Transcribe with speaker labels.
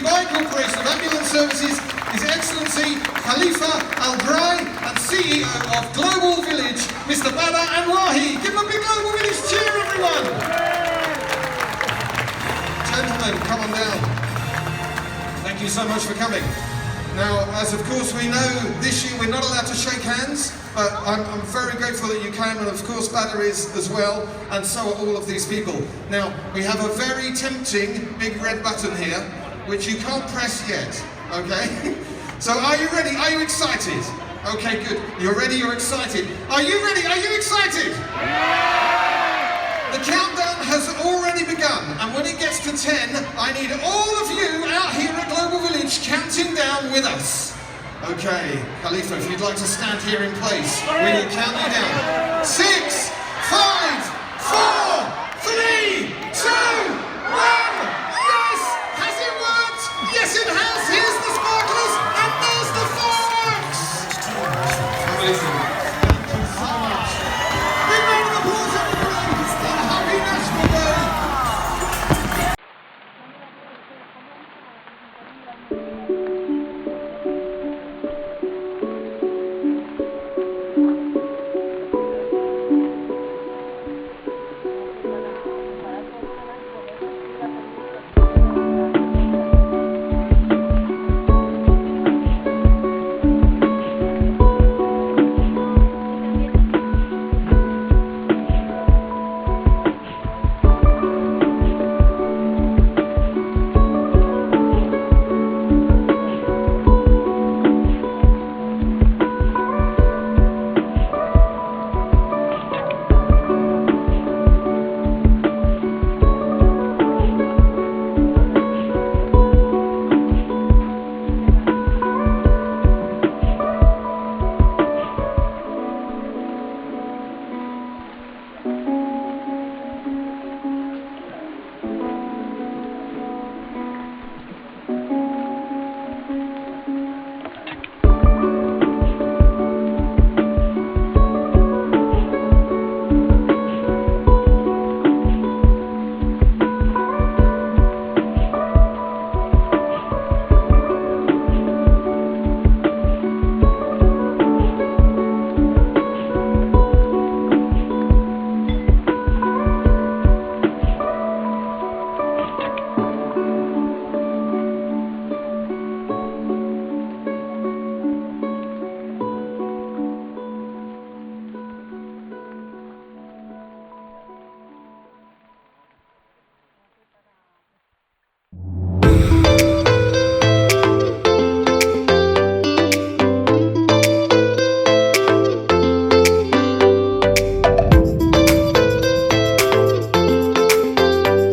Speaker 1: Dubai Corporation of Ambulance Services, His Excellency Khalifa and CEO of Global Village, Mr. Baba Anwahi. Give him a big Global Village cheer, everyone! Gentlemen, come on down. Thank you so much for coming. Now, as of course we know, this year we're not allowed to shake hands, but I'm very grateful that you came, and of course Badr is as well, and so are all of these people. Now, we have a very tempting big red button here, which you can't press yet, okay? So are you ready? Are you excited? Okay, good. You're ready, you're excited. Are you ready? Are you excited? The countdown has already begun, and when it gets to 10, I need all of you out here at Global Village counting down with us. Okay, Khalifa, if you'd like to stand here in place, we will count you down. 6,